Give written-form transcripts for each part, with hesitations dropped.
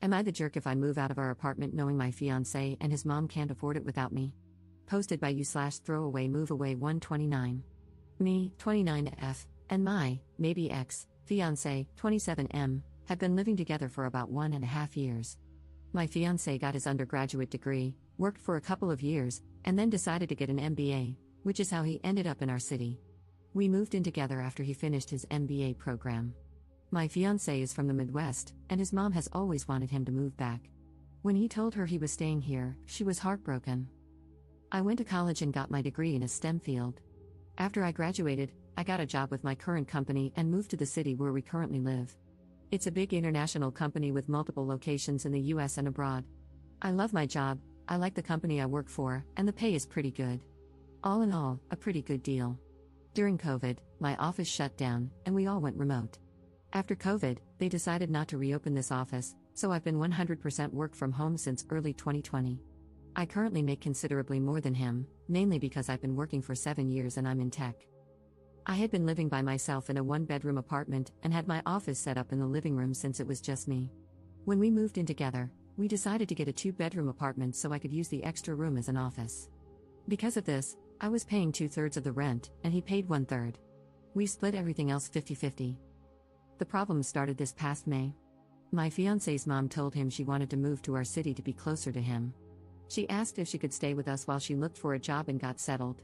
Am I the jerk if I move out of our apartment knowing my fiancé and his mom can't afford it without me? Posted by you/throwaway move away 129. Me, 29F, and my, maybe ex, fiancé, 27M, have been living together for about 1.5 years. My fiancé got his undergraduate degree, worked for a couple of years, and then decided to get an MBA, which is how he ended up in our city. We moved in together after he finished his MBA program. My fiancé is from the Midwest, and his mom has always wanted him to move back. When he told her he was staying here, she was heartbroken. I went to college and got my degree in a STEM field. After I graduated, I got a job with my current company and moved to the city where we currently live. It's a big international company with multiple locations in the US and abroad. I love my job, I like the company I work for, and the pay is pretty good. All in all, a pretty good deal. During COVID, my office shut down, and we all went remote. After COVID, they decided not to reopen this office, so I've been 100% work from home since early 2020. I currently make considerably more than him, mainly because I've been working for 7 years and I'm in tech. I had been living by myself in a 1-bedroom apartment and had my office set up in the living room since it was just me. When we moved in together, we decided to get a 2-bedroom apartment so I could use the extra room as an office. Because of this, I was paying 2/3 of the rent, and he paid 1/3. We split everything else 50-50. The problem started this past May. My fiancé's mom told him she wanted to move to our city to be closer to him. She asked if she could stay with us while she looked for a job and got settled.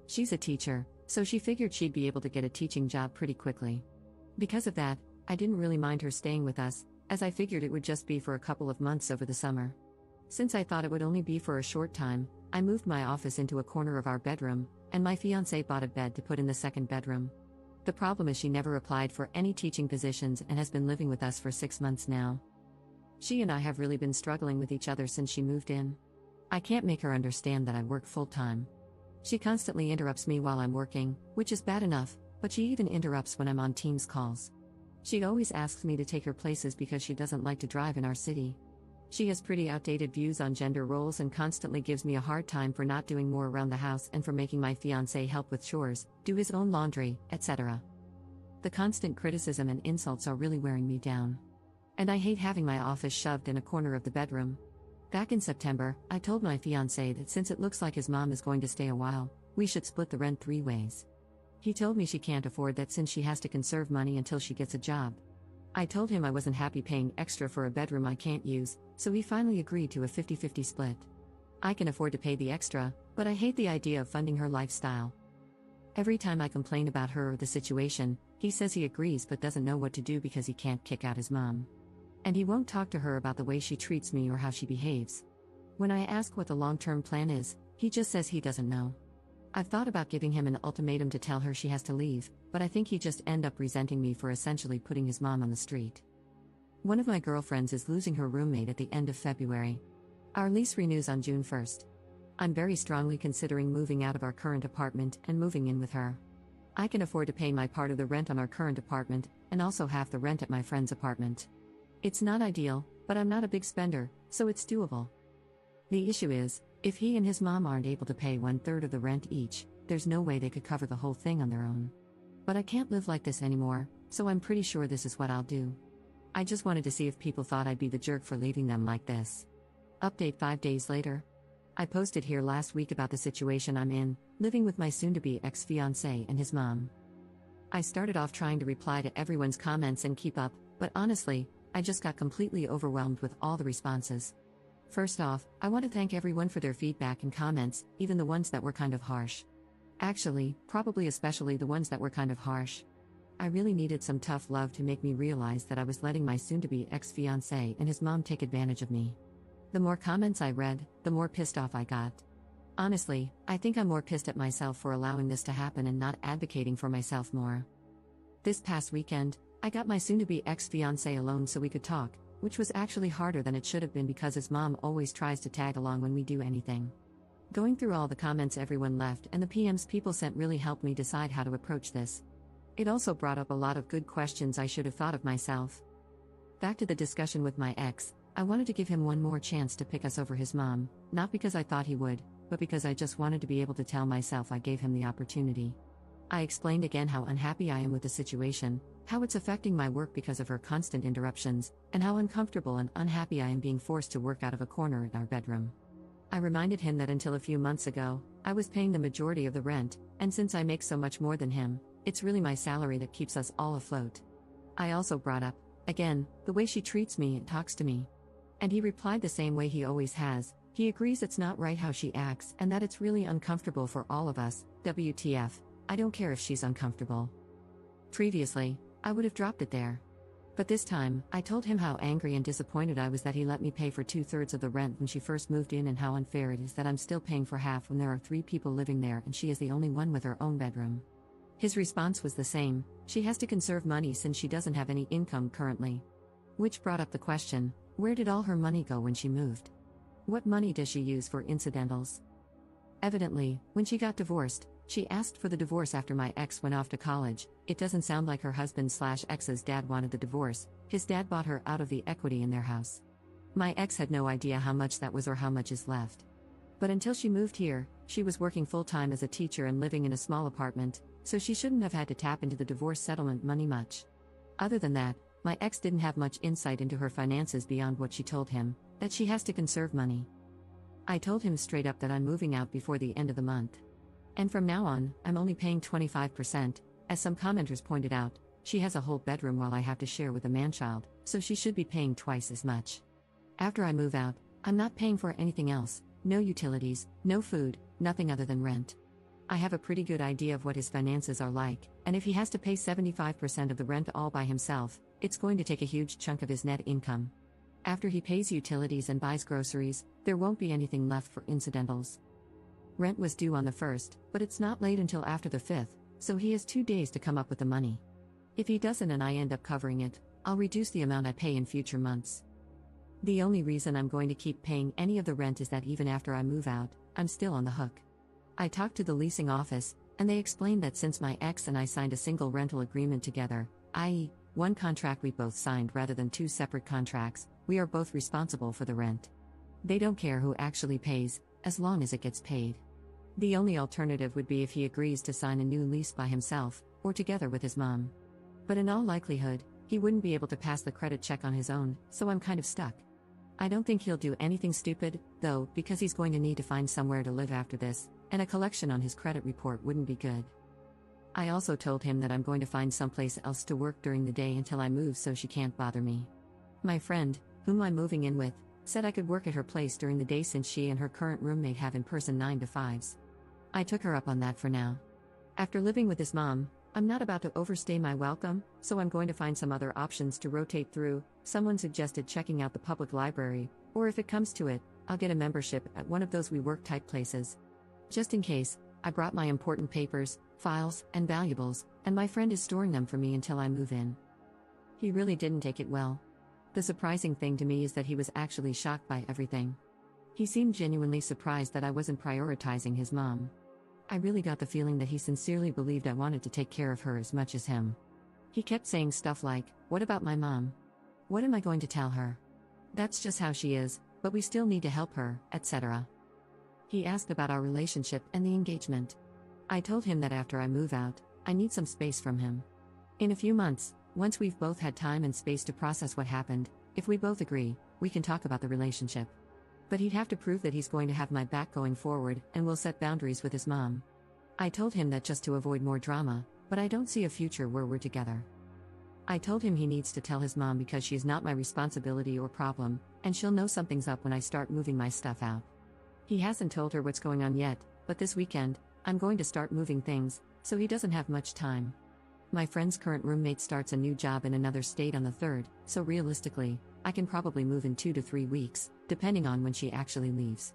She's a teacher, so she figured she'd be able to get a teaching job pretty quickly. Because of that, I didn't really mind her staying with us, as I figured it would just be for a couple of months over the summer. Since I thought it would only be for a short time, I moved my office into a corner of our bedroom, and my fiancé bought a bed to put in the second bedroom. The problem is she never applied for any teaching positions and has been living with us for 6 months now. She and I have really been struggling with each other since she moved in. I can't make her understand that I work full-time. She constantly interrupts me while I'm working, which is bad enough, but she even interrupts when I'm on Teams calls. She always asks me to take her places because she doesn't like to drive in our city. She has pretty outdated views on gender roles and constantly gives me a hard time for not doing more around the house and for making my fiancé help with chores, do his own laundry, etc. The constant criticism and insults are really wearing me down. And I hate having my office shoved in a corner of the bedroom. Back in September, I told my fiancé that since it looks like his mom is going to stay a while, we should split the rent 3 ways. He told me she can't afford that since she has to conserve money until she gets a job. I told him I wasn't happy paying extra for a bedroom I can't use, so he finally agreed to a 50-50 split. I can afford to pay the extra, but I hate the idea of funding her lifestyle. Every time I complain about her or the situation, he says he agrees but doesn't know what to do because he can't kick out his mom. And he won't talk to her about the way she treats me or how she behaves. When I ask what the long-term plan is, he just says he doesn't know. I've thought about giving him an ultimatum to tell her she has to leave, but I think he'd just end up resenting me for essentially putting his mom on the street. One of my girlfriends is losing her roommate at the end of February. Our lease renews on June 1st. I'm very strongly considering moving out of our current apartment and moving in with her. I can afford to pay my part of the rent on our current apartment, and also half the rent at my friend's apartment. It's not ideal, but I'm not a big spender, so it's doable. The issue is, if he and his mom aren't able to pay 1/3 of the rent each, there's no way they could cover the whole thing on their own. But I can't live like this anymore, so I'm pretty sure this is what I'll do. I just wanted to see if people thought I'd be the jerk for leaving them like this. Update 5 days later. I posted here last week about the situation I'm in, living with my soon-to-be ex-fiancé and his mom. I started off trying to reply to everyone's comments and keep up, but honestly, I just got completely overwhelmed with all the responses. First off, I want to thank everyone for their feedback and comments, even the ones that were kind of harsh. Actually, probably especially the ones that were kind of harsh. I really needed some tough love to make me realize that I was letting my soon-to-be ex-fiancé and his mom take advantage of me. The more comments I read, the more pissed off I got. Honestly, I think I'm more pissed at myself for allowing this to happen and not advocating for myself more. This past weekend, I got my soon-to-be ex-fiancé alone so we could talk, which was actually harder than it should have been because his mom always tries to tag along when we do anything. Going through all the comments everyone left and the PMs people sent really helped me decide how to approach this. It also brought up a lot of good questions I should have thought of myself. Back to the discussion with my ex, I wanted to give him one more chance to pick us over his mom, not because I thought he would, but because I just wanted to be able to tell myself I gave him the opportunity. I explained again how unhappy I am with the situation, how it's affecting my work because of her constant interruptions, and how uncomfortable and unhappy I am being forced to work out of a corner in our bedroom. I reminded him that until a few months ago, I was paying the majority of the rent, and since I make so much more than him, it's really my salary that keeps us all afloat. I also brought up, again, the way she treats me and talks to me. And he replied the same way he always has. He agrees it's not right how she acts and that it's really uncomfortable for all of us. WTF, I don't care if she's uncomfortable. Previously, I would have dropped it there. But this time, I told him how angry and disappointed I was that he let me pay for 2/3 of the rent when she first moved in and how unfair it is that I'm still paying for half when there are 3 people living there and she is the only one with her own bedroom. His response was the same: she has to conserve money since she doesn't have any income currently. Which brought up the question, where did all her money go when she moved? What money does she use for incidentals? Evidently, when she got divorced, she asked for the divorce after my ex went off to college. It doesn't sound like her husband/ex's dad wanted the divorce. His dad bought her out of the equity in their house. My ex had no idea how much that was or how much is left. But until she moved here, she was working full-time as a teacher and living in a small apartment, so she shouldn't have had to tap into the divorce settlement money much. Other than that, my ex didn't have much insight into her finances beyond what she told him, that she has to conserve money. I told him straight up that I'm moving out before the end of the month. And from now on, I'm only paying 25%, as some commenters pointed out. She has a whole bedroom while I have to share with a man-child, so she should be paying twice as much. After I move out, I'm not paying for anything else, no utilities, no food, nothing other than rent. I have a pretty good idea of what his finances are like, and if he has to pay 75% of the rent all by himself, it's going to take a huge chunk of his net income. After he pays utilities and buys groceries, there won't be anything left for incidentals. Rent was due on the 1st, but it's not late until after the 5th, so he has 2 days to come up with the money. If he doesn't and I end up covering it, I'll reduce the amount I pay in future months. The only reason I'm going to keep paying any of the rent is that even after I move out, I'm still on the hook. I talked to the leasing office, and they explained that since my ex and I signed a single rental agreement together, i.e., one contract we both signed rather than 2 separate contracts, we are both responsible for the rent. They don't care who actually pays, as long as it gets paid. The only alternative would be if he agrees to sign a new lease by himself, or together with his mom. But in all likelihood, he wouldn't be able to pass the credit check on his own, so I'm kind of stuck. I don't think he'll do anything stupid, though, because he's going to need to find somewhere to live after this, and a collection on his credit report wouldn't be good. I also told him that I'm going to find someplace else to work during the day until I move so she can't bother me. My friend, whom I'm moving in with, said I could work at her place during the day since she and her current roommate have in-person 9 to 5s. I took her up on that for now. After living with his mom, I'm not about to overstay my welcome, so I'm going to find some other options to rotate through. Someone suggested checking out the public library, or if it comes to it, I'll get a membership at one of those WeWork type places. Just in case, I brought my important papers, files, and valuables, and my friend is storing them for me until I move in. He really didn't take it well. The surprising thing to me is that he was actually shocked by everything. He seemed genuinely surprised that I wasn't prioritizing his mom. I really got the feeling that he sincerely believed I wanted to take care of her as much as him. He kept saying stuff like, "What about my mom? What am I going to tell her? That's just how she is, but we still need to help her," etc. He asked about our relationship and the engagement. I told him that after I move out, I need some space from him. In a few months, once we've both had time and space to process what happened, if we both agree, we can talk about the relationship. But he'd have to prove that he's going to have my back going forward and will set boundaries with his mom. I told him that just to avoid more drama, but I don't see a future where we're together. I told him he needs to tell his mom because she's not my responsibility or problem, and she'll know something's up when I start moving my stuff out. He hasn't told her what's going on yet, but this weekend, I'm going to start moving things, so he doesn't have much time. My friend's current roommate starts a new job in another state on the 3rd, so realistically, I can probably move in 2 to 3 weeks, depending on when she actually leaves.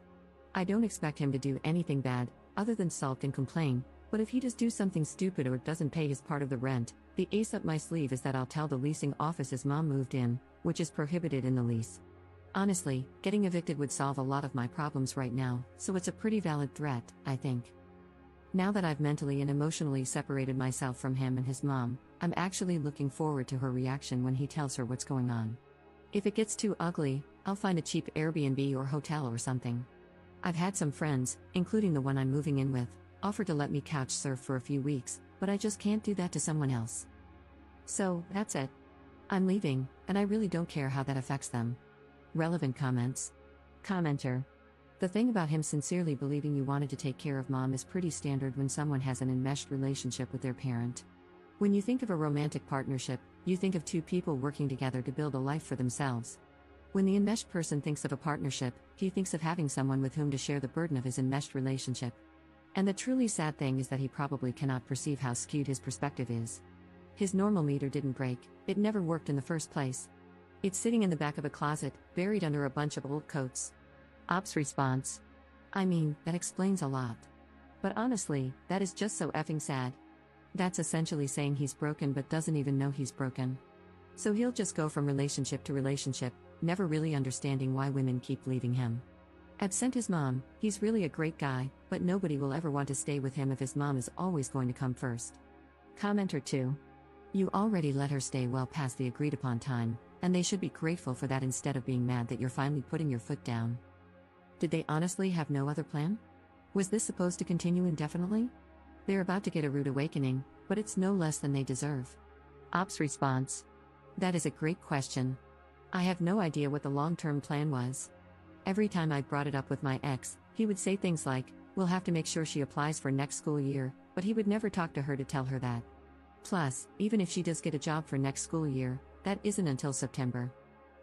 I don't expect him to do anything bad, other than sulk and complain, but if he does do something stupid or doesn't pay his part of the rent, the ace up my sleeve is that I'll tell the leasing office his mom moved in, which is prohibited in the lease. Honestly, getting evicted would solve a lot of my problems right now, so it's a pretty valid threat, I think. Now that I've mentally and emotionally separated myself from him and his mom, I'm actually looking forward to her reaction when he tells her what's going on. If it gets too ugly, I'll find a cheap Airbnb or hotel or something. I've had some friends, including the one I'm moving in with, offer to let me couch surf for a few weeks, but I just can't do that to someone else. So, that's it. I'm leaving, and I really don't care how that affects them. Relevant comments. Commenter. The thing about him sincerely believing you wanted to take care of mom is pretty standard when someone has an enmeshed relationship with their parent. When you think of a romantic partnership, you think of two people working together to build a life for themselves. When the enmeshed person thinks of a partnership, he thinks of having someone with whom to share the burden of his enmeshed relationship. And the truly sad thing is that he probably cannot perceive how skewed his perspective is. His normal meter didn't break, it never worked in the first place. It's sitting in the back of a closet, buried under a bunch of old coats. Ops response. I mean, that explains a lot. But honestly, that is just so effing sad. That's essentially saying he's broken but doesn't even know he's broken. So he'll just go from relationship to relationship, never really understanding why women keep leaving him. Absent his mom, he's really a great guy, but nobody will ever want to stay with him if his mom is always going to come first. Commenter 2. You already let her stay well past the agreed upon time, and they should be grateful for that instead of being mad that you're finally putting your foot down. Did they honestly have no other plan? Was this supposed to continue indefinitely? They're about to get a rude awakening, but it's no less than they deserve. Ops response. That is a great question. I have no idea what the long-term plan was. Every time I brought it up with my ex, he would say things like, we'll have to make sure she applies for next school year, but he would never talk to her to tell her that. Plus, even if she does get a job for next school year, that isn't until September.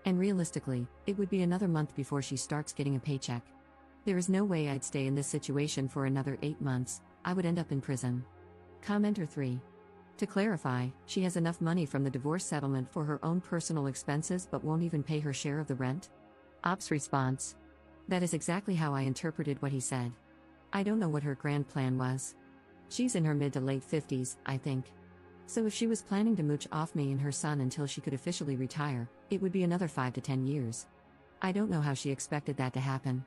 And realistically, it would be another month before she starts getting a paycheck. There is no way I'd stay in this situation for another 8 months, I would end up in prison. Commenter 3. To clarify, she has enough money from the divorce settlement for her own personal expenses but won't even pay her share of the rent? Ops response. That is exactly how I interpreted what he said. I don't know what her grand plan was. She's in her mid to late 50s, I think. So if she was planning to mooch off me and her son until she could officially retire, it would be another 5 to 10 years. I don't know how she expected that to happen.